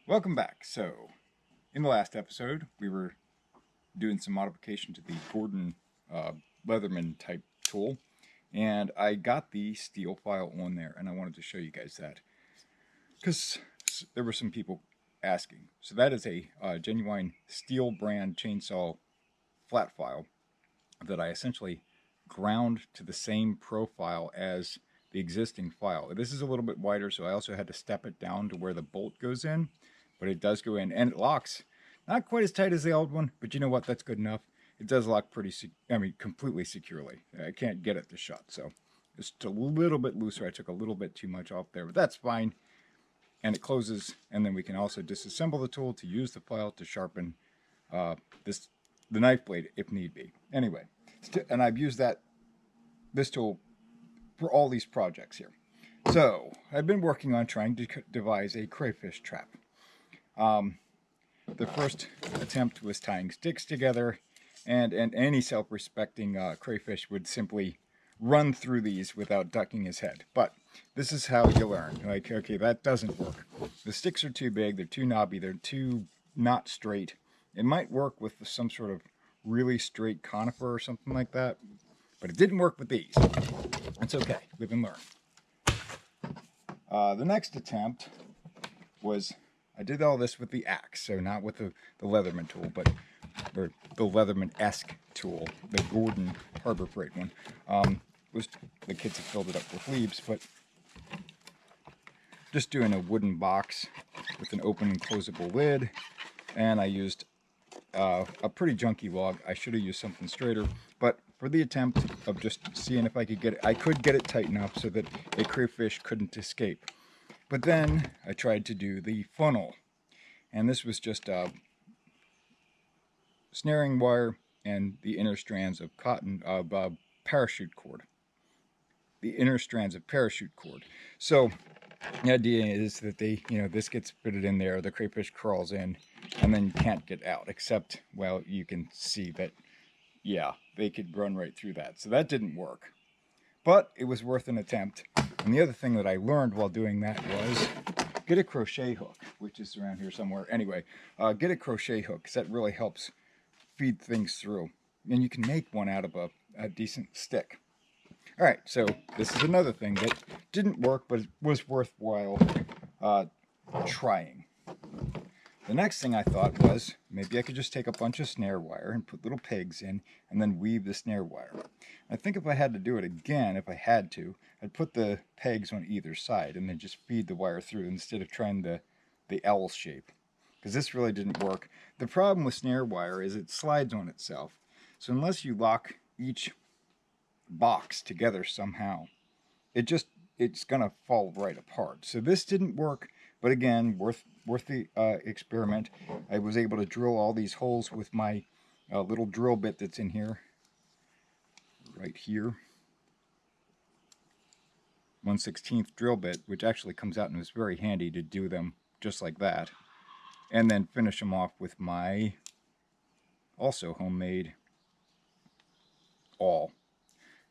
Welcome back. So, in the last episode, we were doing some modification to the Gordon Leatherman type tool, and I got the steel file on there, and I wanted to show you guys that because there were some people asking. So that is a genuine steel brand chainsaw flat file that I essentially ground to the same profile as the existing file. This is a little bit wider, so I also had to step it down to where the bolt goes in, but it does go in, and it locks. Not quite as tight as the old one, but you know what? That's good enough. It does lock completely securely. I can't get it to shut, so just a little bit looser. I took a little bit too much off there, but that's fine. And it closes, and then we can also disassemble the tool to use the file to sharpen the knife blade if need be. Anyway, and I've used this tool for all these projects here. So I've been working on trying to devise a crayfish trap. The first attempt was tying sticks together, and any self-respecting crayfish would simply run through these without ducking his head. But this is how you learn. Like, okay, that doesn't work. The sticks are too big, they're too knobby, they're too not straight. It might work with some sort of really straight conifer or something like that, but it didn't work with these. It's okay, live and learn. The next attempt was, I did all this with the axe, so not with the Leatherman tool, or the Leatherman-esque tool, the Gordon Harbor Freight one. The kids have filled it up with leaves, but just doing a wooden box with an open and closable lid, and I used a pretty junky log. I should have used something straighter, but for the attempt of just seeing if I could get it, I could get it tight enough so that a crayfish couldn't escape. But then I tried to do the funnel, and this was just snaring wire and the inner strands of parachute cord. The inner strands of parachute cord. So the idea is that this gets fitted in there, the crayfish crawls in, and then you can't get out, except, well, you can see that, yeah, they could run right through that. So that didn't work. But it was worth an attempt. And the other thing that I learned while doing that was get a crochet hook, which is around here somewhere. Anyway, get a crochet hook, because that really helps feed things through. And you can make one out of a decent stick. All right, so this is another thing that didn't work, but it was worthwhile trying. The next thing I thought was, maybe I could just take a bunch of snare wire and put little pegs in, and then weave the snare wire. I think if I had to do it again, if I had to, I'd put the pegs on either side and then just feed the wire through instead of trying the L shape. Because this really didn't work. The problem with snare wire is it slides on itself. So unless you lock each box together somehow, it's gonna fall right apart. So this didn't work, but again, worth the experiment. I was able to drill all these holes with my little drill bit that's in here, right here. 1/16 drill bit, which actually comes out and is very handy to do them just like that. And then finish them off with my also homemade awl.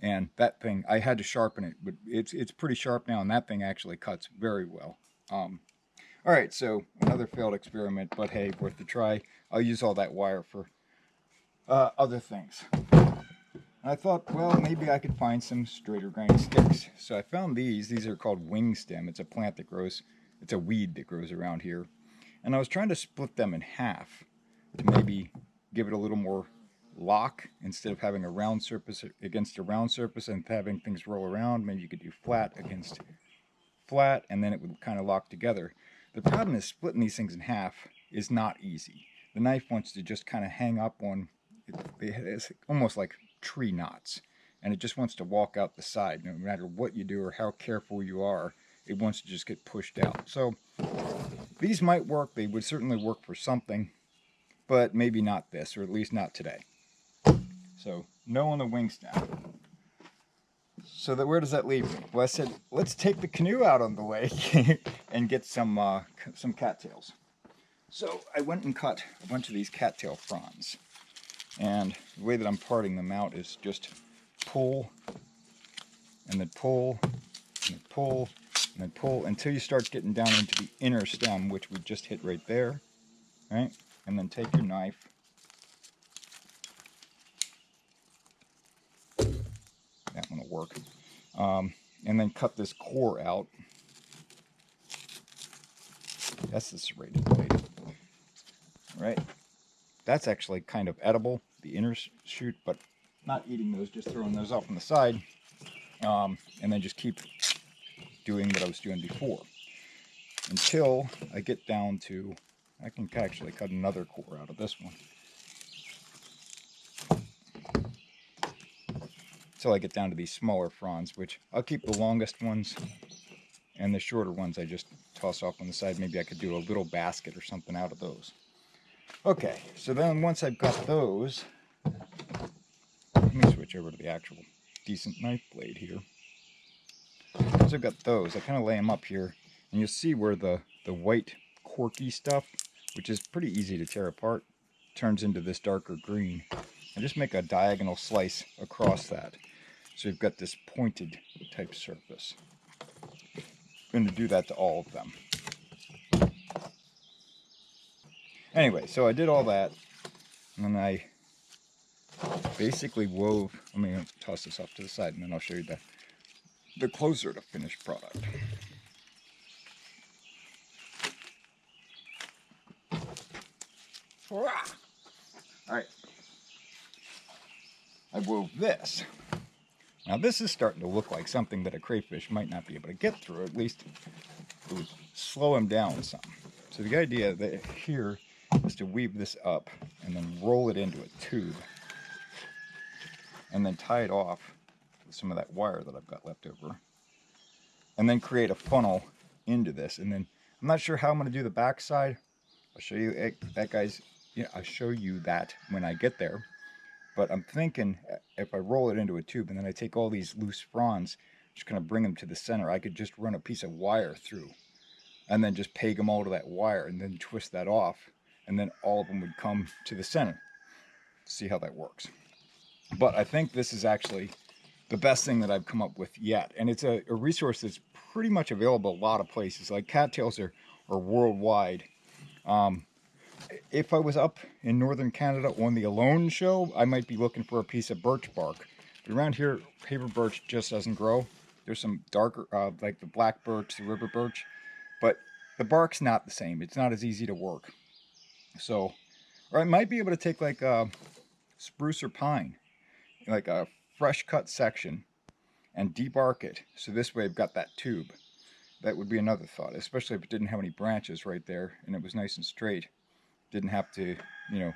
And that thing, I had to sharpen it, but it's pretty sharp now, and that thing actually cuts very well. All right, so another failed experiment, but hey, worth a try. I'll use all that wire for other things. I thought, well, maybe I could find some straighter grind sticks. So I found these. These are called wing stem. It's a plant that grows, it's a weed that grows around here. And I was trying to split them in half to maybe give it a little more lock instead of having a round surface against a round surface and having things roll around. Maybe you could do flat against flat, and then it would kind of lock together. The problem is splitting these things in half is not easy. The knife wants to just kind of hang up on it's almost like tree knots, and it just wants to walk out the side. No matter what you do or how careful you are, it wants to just get pushed out. So these might work. They would certainly work for something, but maybe not this, or at least not today. So no on the wing stem. So where does that leave me? Well, I said, let's take the canoe out on the lake and get some cattails. So I went and cut a bunch of these cattail fronds. And the way that I'm parting them out is just pull, and then pull, and then pull, And then pull until you start getting down into the inner stem, which we just hit right there, right? And then take your knife. That one will work. And then cut this core out. That's the serrated blade, right? That's actually kind of edible, the inner shoot, but not eating those, just throwing those off on the side. And then just keep doing what I was doing before until I get down to, I can actually cut another core out of this one. Until I get down to these smaller fronds, which I'll keep the longest ones, and the shorter ones I just toss off on the side. Maybe I could do a little basket or something out of those. Okay, so then once I've got those, let me switch over to the actual decent knife blade here. Once I've got those, I kind of lay them up here, and you'll see where the white corky stuff, which is pretty easy to tear apart, turns into this darker green. And just make a diagonal slice across that. So you've got this pointed type surface. I'm going to do that to all of them. Anyway, so I did all that, and then I basically wove, let me toss this off to the side, and then I'll show you the closer to finished product. Alright, I wove this. Now this is starting to look like something that a crayfish might not be able to get through. At least it would slow him down some. So the idea that here is to weave this up and then roll it into a tube. And then tie it off with some of that wire that I've got left over. And then create a funnel into this. And then I'm not sure how I'm going to do the back side. I'll show you that, guys. Yeah, I'll show you that when I get there. But I'm thinking if I roll it into a tube and then I take all these loose fronds, just kind of bring them to the center, I could just run a piece of wire through and then just peg them all to that wire and then twist that off, and then all of them would come to the center. See how that works. But I think this is actually the best thing that I've come up with yet. And it's a resource that's pretty much available a lot of places. Like cattails are worldwide. If I was up in northern Canada on the Alone show, I might be looking for a piece of birch bark. But around here, paper birch just doesn't grow. There's some darker, like the black birch, the river birch, but the bark's not the same. It's not as easy to work. So, or I might be able to take like spruce or pine, like a fresh cut section, and debark it. So this way I've got that tube. That would be another thought, especially if it didn't have any branches right there and it was nice and straight. Didn't have to, you know,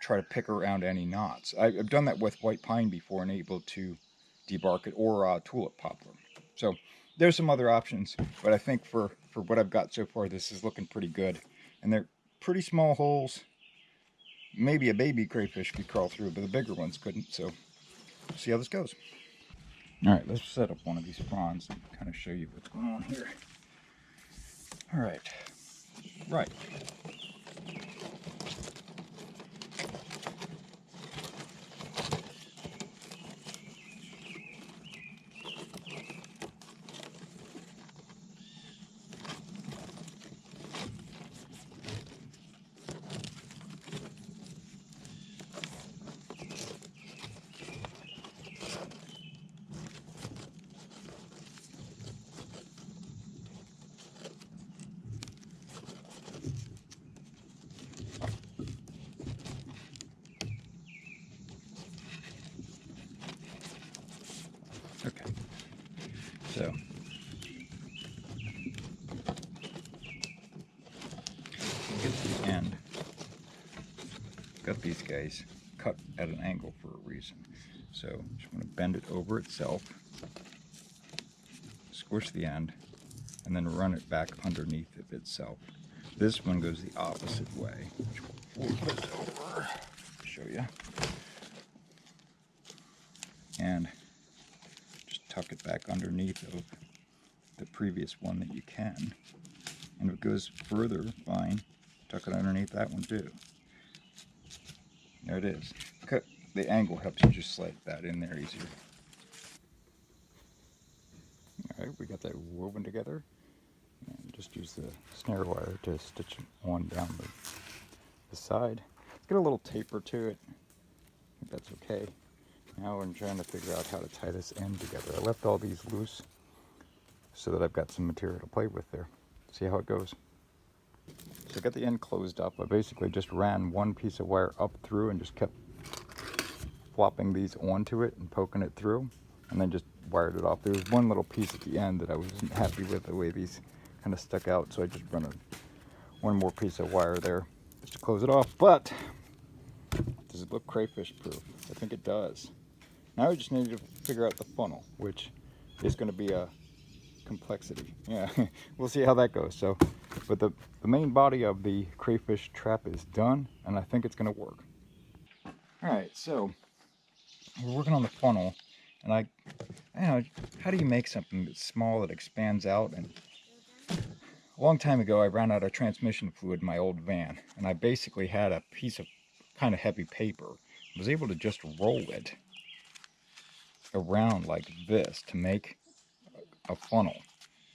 try to pick around any knots. I've done that with white pine before and able to debark it, or tulip poplar. So there's some other options, but I think for what I've got so far, this is looking pretty good. And they're pretty small holes. Maybe a baby crayfish could crawl through, but the bigger ones couldn't. So see how this goes. All right, let's set up one of these fronds and kind of show you what's going on here. All right, right. Okay, so get to the end. Got these guys cut at an angle for a reason. So just want to bend it over itself, squish the end, and then run it back underneath of itself. This one goes the opposite way, which we'll flip it over, show you, and just tuck it back underneath of the previous one that you can. And if it goes further, fine, tuck it underneath that one too. There it is. Cut. The angle helps you just slide that in there easier. Okay, we got that woven together. And just use the snare wire to stitch on down the side. It's got a little taper to it. I think that's okay. Now I'm trying to figure out how to tie this end together. I left all these loose so that I've got some material to play with there. See how it goes. So I got the end closed up. I basically just ran one piece of wire up through and just kept flopping these onto it and poking it through, and then just wired it off. There was one little piece at the end that I wasn't happy with, the way these kind of stuck out, so I just run one more piece of wire there just to close it off. But does it look crayfish proof? I think it does. Now we just need to figure out the funnel, which is going to be a complexity. Yeah, we'll see how that goes. So, but the main body of the crayfish trap is done, and I think it's going to work. All right, so we're working on the funnel, and I don't know, how do you make something that's small that expands out? And a long time ago, I ran out of transmission fluid in my old van, and I basically had a piece of kind of heavy paper. I was able to just roll it around like this to make a funnel,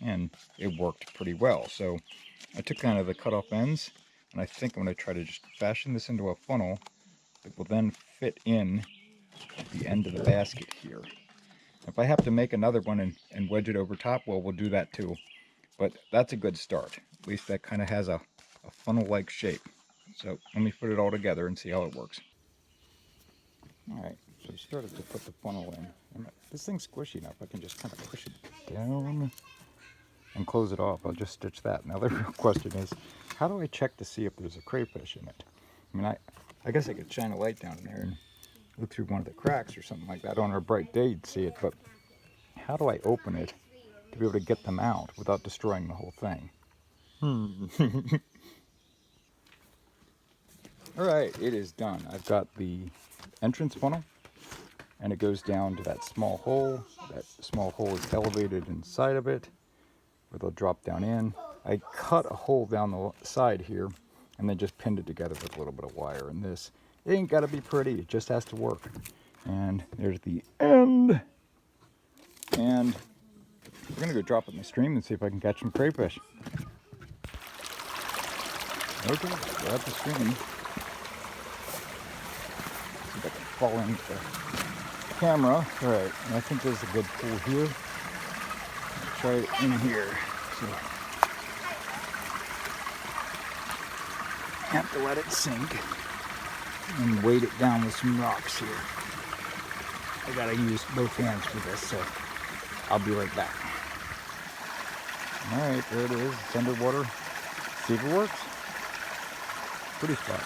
and it worked pretty well. So I took kind of the cut off ends, and I think I'm going to try to just fashion this into a funnel that will then fit in at the end of the basket here. If I have to make another one and wedge it over top, well, we'll do that too. But that's a good start. At least that kind of has a funnel-like shape. So let me put it all together and see how it works. All right, so I started to put the funnel in. And this thing's squishy enough, I can just kind of push it down and close it off. I'll just stitch that. Now the real question is, how do I check to see if there's a crayfish in it? I mean, I guess I could shine a light down in there and look through one of the cracks or something like that. On a bright day you'd see it, but how do I open it to be able to get them out without destroying the whole thing? Alright, it is done. I've got the entrance funnel, and it goes down to that small hole. That small hole is elevated inside of it, where they'll drop down in. I cut a hole down the side here, and then just pinned it together with a little bit of wire. And this, it ain't gotta be pretty, it just has to work. And there's the end. And we're gonna go drop it in the stream and see if I can catch some crayfish. Okay, we're at the stream. See if I can fall into the camera. All right, and I think there's a good pool here. I'll try it in here. So have to let it sink and weight it down with some rocks here. I gotta use both hands for this, so I'll be right back. All right, there it is. It's underwater. See if it works. Pretty spot.